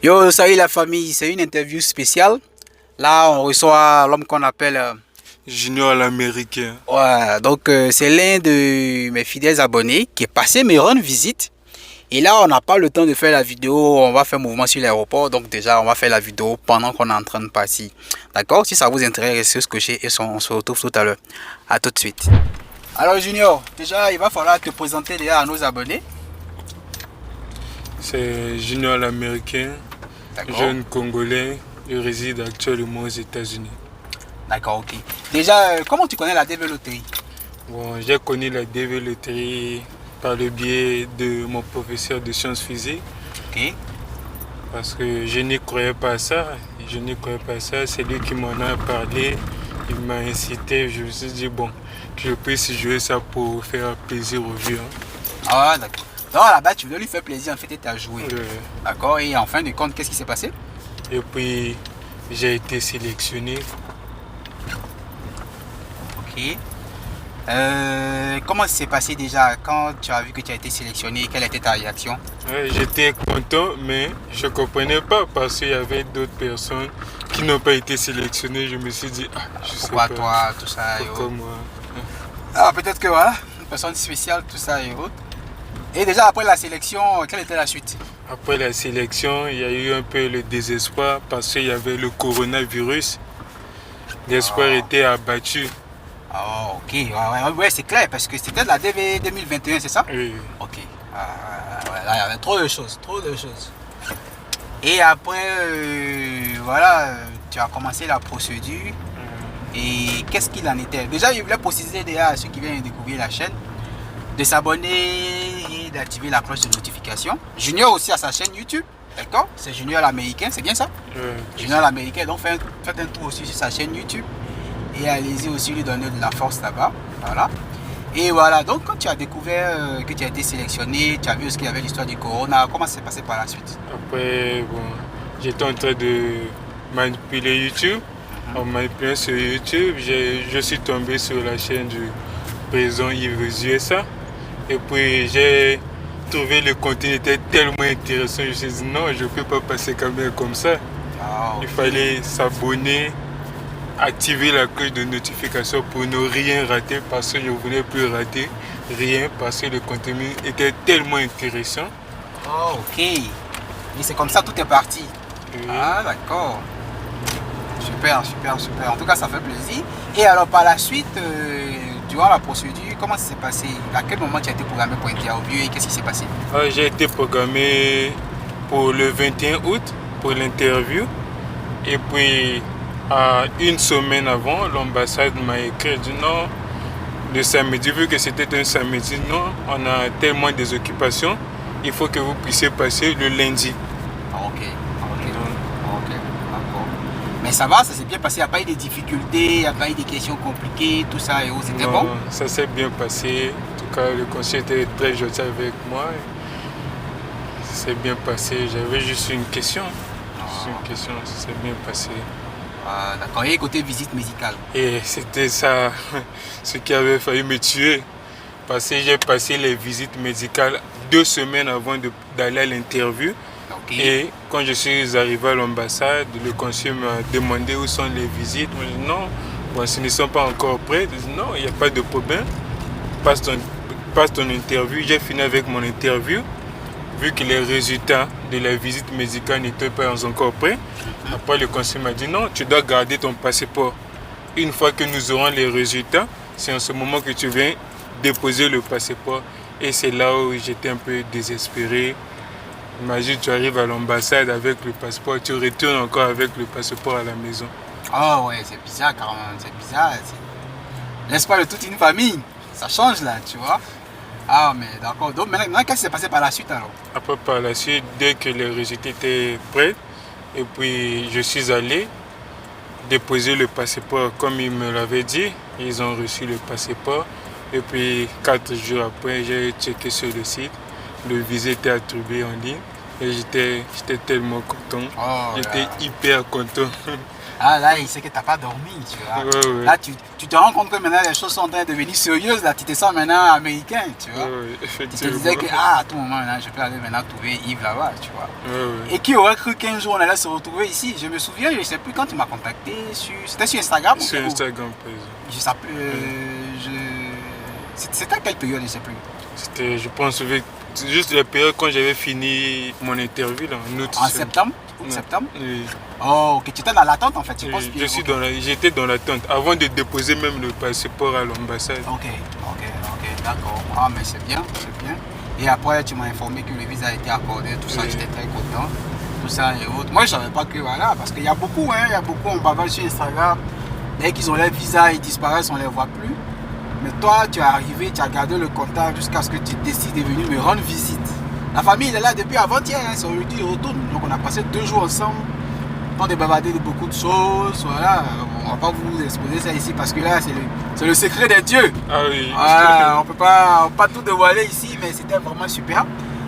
Yo, salut la famille, c'est une interview spéciale. Là, on reçoit l'homme qu'on appelle... Junior l'américain. ouais, donc c'est l'un de mes fidèles abonnés qui est passé me rendre visite. Et là, on n'a pas le temps de faire la vidéo, on va faire mouvement sur l'aéroport. Donc déjà, on va faire la vidéo pendant qu'on est en train de passer. D'accord? Si ça vous intéresse, restez scotché et on se retrouve tout à l'heure. À tout de suite. Alors Junior, déjà, il va falloir te présenter déjà à nos abonnés. C'est Junior l'américain, jeune Congolais, il réside actuellement aux États-Unis. D'accord, ok. Déjà, comment tu connais la DV Loterie? Bon, j'ai connu la DV Loterie par le biais de mon professeur de sciences physiques. Ok. Parce que je n'y croyais pas à ça. Je n'y croyais pas à ça. C'est lui qui m'en a parlé. Il m'a incité. Je me suis dit, bon, que je puisse jouer ça pour faire plaisir aux vieux. Ah, d'accord. Donc là-bas, tu voulais lui faire plaisir, en fait, et tu as joué. Ouais. D'accord. Et en fin de compte, qu'est-ce qui s'est passé? Et puis, j'ai été sélectionné. Ok. Comment ça s'est passé déjà quand tu as vu que tu as été sélectionné? Quelle était ta réaction? Ouais, j'étais content, mais je ne comprenais pas parce qu'il y avait d'autres personnes qui n'ont pas été sélectionnées. Je me suis dit, ah, je sais Pourquoi pas. toi, tout ça et Pourquoi autres? moi? Ah, peut-être que voilà, une personne spéciale, tout ça et autres. Et déjà après la sélection, quelle était la suite? Après la sélection, il y a eu un peu le désespoir parce qu'il y avait le coronavirus. L'espoir était abattu. Oh, ok, ouais, c'est clair, parce que c'était de la DV 2021, c'est ça? Oui. Ok. Ouais, là, il y avait trop de choses, trop de choses. Et après, voilà, tu as commencé la procédure. Et qu'est-ce qu'il en était? Déjà, il voulait préciser déjà à ceux qui viennent de découvrir la chaîne de s'abonner et d'activer la cloche de notification. Junior aussi a sa chaîne YouTube, d'accord? C'est Junior l'américain, c'est bien ça? Junior l'américain, donc faites un tour aussi sur sa chaîne YouTube. Et allez-y aussi lui donner de la force là-bas. Voilà. Et voilà, donc quand tu as découvert que tu as été sélectionné, tu as vu ce qu'il y avait l'histoire du corona, comment ça s'est passé par la suite? Après, bon, j'étais en train de manipuler YouTube. En manipulant sur YouTube, je suis tombé sur la chaîne du président Yves USA. Et puis j'ai trouvé le contenu était tellement intéressant. Je me suis dit non, je ne peux pas passer quand même comme ça. Ah, okay. Il fallait s'abonner, activer la cloche de notification pour ne rien rater parce que je ne voulais plus rater rien parce que le contenu était tellement intéressant. Oh, ok. Et c'est comme ça tout est parti. Oui. Ah, d'accord. Super, super, super. En tout cas, ça fait plaisir. Et alors, par la suite, durant la procédure, comment ça s'est passé? À quel moment tu as été programmé pour interview et qu'est-ce qui s'est passé? J'ai été programmé pour le 21 août pour l'interview. Et puis, une semaine avant, l'ambassade m'a écrit, dit non, le samedi, vu que c'était un samedi, non, on a tellement des occupations, il faut que vous puissiez passer le lundi. Ok, d'accord. Mais ça va, ça s'est bien passé, il n'y a pas eu de difficultés, il n'y a pas eu de questions compliquées, tout ça, et c'était bon? Ça s'est bien passé. En tout cas, le conseiller était très gentil avec moi. Ça s'est bien passé. J'avais juste une question. Ça s'est bien passé. Ah, d'accord. Et côté visite médicale? Et c'était ça, ce qui avait failli me tuer. Parce que j'ai passé les visites médicales 2 semaines avant d'aller à l'interview. Okay. Et quand je suis arrivé à l'ambassade, le conseiller m'a demandé où sont les visites. Moi, j'ai dit non, bon, ce ne sont pas encore prêts. Il dit non, il n'y a pas de problème. Passe ton interview. J'ai fini avec mon interview. Vu que les résultats de la visite médicale n'étaient pas encore prêts, après le conseiller m'a dit non, tu dois garder ton passeport. Une fois que nous aurons les résultats, c'est en ce moment que tu viens déposer le passeport. Et c'est là où j'étais un peu désespéré. Imagine, tu arrives à l'ambassade avec le passeport, tu retournes encore avec le passeport à la maison. Oh ouais, c'est bizarre quand même, c'est bizarre. L'espoir de toute une famille, ça change là, tu vois. Ah mais d'accord, donc maintenant qu'est-ce qui s'est passé par la suite alors? Après par la suite, dès que les résultats étaient prêts, et puis je suis allé déposer le passeport comme ils me l'avaient dit. Ils ont reçu le passeport. Et puis 4 jours après, j'ai checké sur le site. Le visa était attribué en ligne. Et j'étais tellement content. Oh, J'étais là. hyper content. Ah, là, il sait que tu n'as pas dormi, tu vois. Ouais. Là, tu te rends compte que maintenant les choses sont en train de devenir sérieuses. Là, tu te sens maintenant américain, tu vois. Ouais, Tu te effectivement. disais que, à tout moment, là, je peux aller maintenant trouver Yves là-bas, tu vois. Ouais. Et qui aurait cru qu'un jour on allait se retrouver ici? Je me souviens, je ne sais plus quand tu m'as contacté. C'était sur Instagram ou Sur bien où? Instagram, par exemple. Je sais plus. C'était à quelle période, je ne sais plus. C'était, je pense, juste la période quand j'avais fini mon interview, là, en août. En septembre? Non. Septembre? Oui. Oh, ok, tu étais dans l'attente en fait, je pense. J'étais dans l'attente avant de déposer même le passeport à l'ambassade. Ok, d'accord. Ah, mais c'est bien, c'est bien. Et après, tu m'as informé que le visa a été accordé, tout ça, Oui. j'étais très content. Tout ça et autres. Moi, je ne savais pas que voilà, parce qu'il y a beaucoup, on bavage sur Instagram. Dès qu'ils ont leur visa, ils disparaissent, on ne les voit plus. Mais toi, tu es arrivé, tu as gardé le contact jusqu'à ce que tu décides de venir me rendre visite. La famille, elle est là depuis avant-hier, c'est aujourd'hui, il retourne. Donc, on a passé 2 jours ensemble. On a bavardé de beaucoup de choses, voilà. On ne va pas vous exposer ça ici parce que là, c'est le secret des dieux. Ah oui. Voilà, on ne peut pas tout dévoiler ici, mais c'était vraiment super.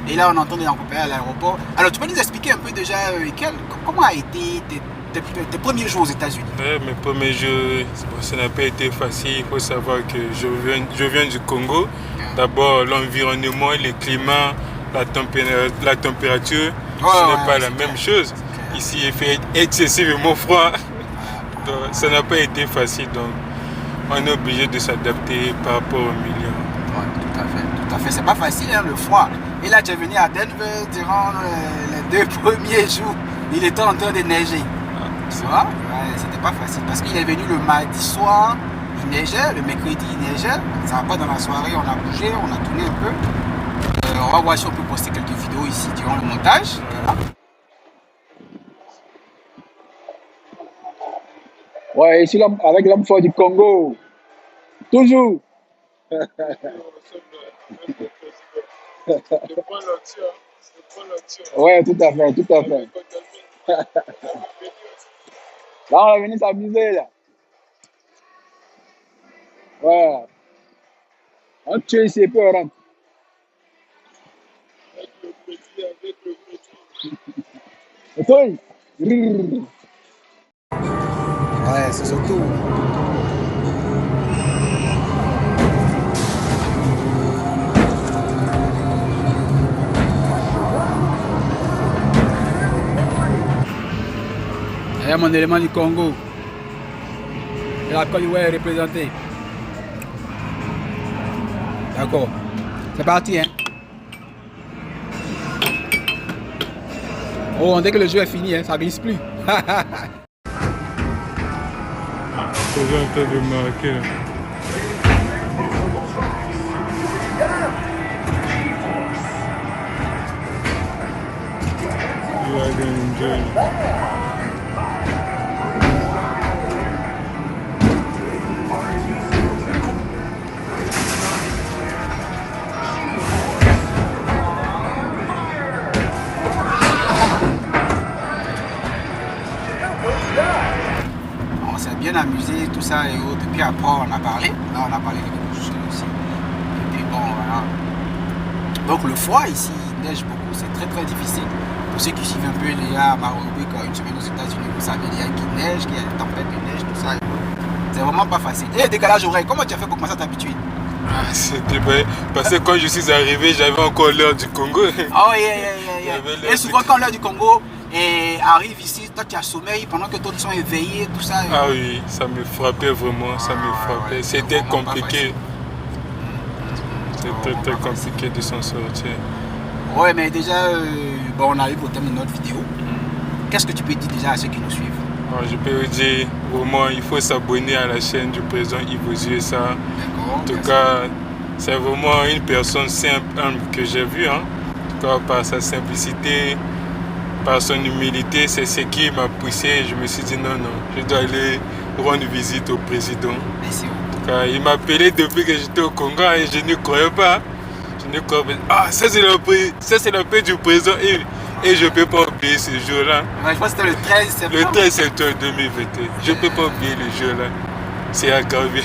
Et là, on entend des accompagnés à l'aéroport. Alors, tu peux nous expliquer un peu déjà, comment a été tes premiers jours aux États-Unis? Ouais, mes premiers jours, ça n'a pas été facile. Il faut savoir que je viens du Congo. D'abord, l'environnement, le climat, la température, ce n'est pas la même chose. Ici, il fait excessivement froid. Donc, ça n'a pas été facile. Donc, on est obligé de s'adapter par rapport au milieu. Oui, tout à fait. C'est pas facile, hein, le froid. Et là, tu es venu à Denver durant les 2 premiers jours. Il était en train de neiger. Tu vois? Ouais, c'était pas facile. Parce qu'il est venu le mardi soir, il neigeait. Le mercredi, il neigeait. Ça va pas dans la soirée, on a bougé, on a tourné un peu. On va voir si on peut poster quelques vidéos ici durant le montage. Voilà. Ouais, ici avec l'homme fort du Congo. Toujours. Ouais, tout à fait. Là, on va venir s'amuser, là. Ouais. On tue ici et puis on rentre. Et toi? Ouais, c'est surtout. Il y a mon élément du Congo. Et la Côte d'Ivoire est représentée. D'accord. C'est parti, hein. Oh, dès que le jeu est fini, hein, ça glisse plus. Je vais un peu de marquer. Là. You are going to enjoy. On s'est bien amusé, tout ça et autres. Puis après, on a parlé. Là, on a parlé de beaucoup de choses aussi. Et puis bon, voilà. Donc le froid ici, il neige beaucoup. C'est très très difficile. Pour ceux qui suivent un peu déjà à ma rubrique, une semaine aux États-Unis, vous savez, il y a qui neige, qu'il y a des tempêtes de neige, tout ça. C'est vraiment pas facile. Et le décalage horaire, comment tu as fait pour commencer à t'habituer? C'était vrai. Parce que quand je suis arrivé, j'avais encore l'heure du Congo. Oh, yeah. Et souvent, quand l'heure du Congo arrive ici, toi tu as sommeil pendant que d'autres sont éveillés, tout ça. Ah oui, ça me frappait vraiment, ça me frappait. Ouais, c'était compliqué. C'était très pas compliqué de s'en sortir. Ouais, mais déjà, bon, on arrive au thème de notre vidéo. Qu'est-ce que tu peux dire déjà à ceux qui nous suivent? Alors, je peux vous dire, vraiment, il faut s'abonner à la chaîne du président Yves Oziosa. D'accord. En tout cas, c'est vraiment une personne simple, humble que j'ai vue. Hein. En tout cas, par sa simplicité, par son humilité, c'est ce qui m'a poussé. Je me suis dit non, je dois aller rendre visite au président. Merci. En tout cas, il m'a appelé depuis que j'étais au Congo et je ne croyais pas. Je ne croyais pas. Ah, ça c'est le pays du président et je ne peux pas oublier ce jour-là. Ouais, je pense que c'était le 13 septembre. Le 13 septembre 2021. Je ne peux pas oublier le jour-là. C'est aggravé.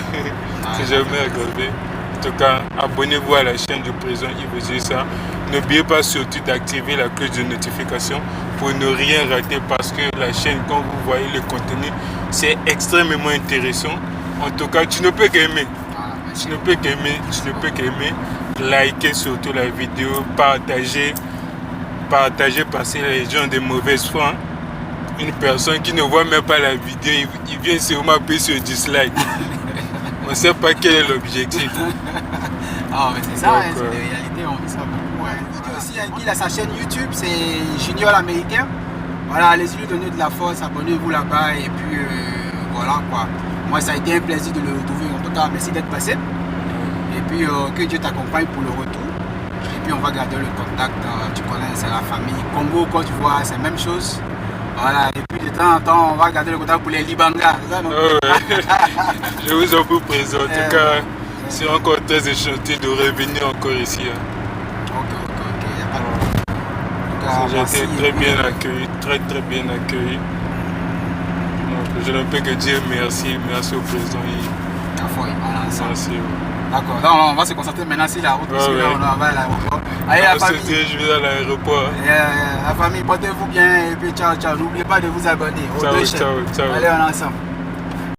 C'est jamais aggravé. En tout cas, abonnez-vous à la chaîne du président Yves Oziosa. N'oubliez pas surtout d'activer la cloche de notification pour ne rien rater parce que la chaîne, quand vous voyez le contenu, c'est extrêmement intéressant. En tout cas, tu ne peux qu'aimer. Tu ne peux qu'aimer, tu ne peux qu'aimer. Liker surtout la vidéo, partager parce que les gens de mauvaise foi. Une personne qui ne voit même pas la vidéo, il vient sûrement appuyer sur dislike. On ne sait pas quel est l'objectif. Ah, mais c'est ça, hein, c'est la réalité, on fait ça beaucoup. Ouais. Voilà. Aussi, il a sa chaîne YouTube, c'est Junior l'Américain. Voilà, allez-y lui donner de la force, abonnez-vous là-bas et puis voilà quoi. Moi, ça a été un plaisir de le retrouver. En tout cas, merci d'être passé. Et puis, que Dieu t'accompagne pour le retour. Et puis, on va garder le contact. Tu connais, c'est la famille. Congo, quand tu vois, c'est la même chose. Voilà, et puis de temps en temps, on va garder le contact pour les Libanga. C'est ça, non? Je vous en prie présent. En tout cas, c'est encore très enchanté de revenir encore ici. Ok, il n'y a pas de problème. J'ai été très bien accueilli, très bien accueilli. Donc, je ne peux que dire merci au président. Merci. D'accord, donc on va se concentrer maintenant sur la route, parce que là on va à l'aéroport. Allez la famille. Je vais à l'aéroport. La famille, portez-vous bien et puis ciao. N'oubliez pas de vous abonner. Ciao. Allez, on est ensemble.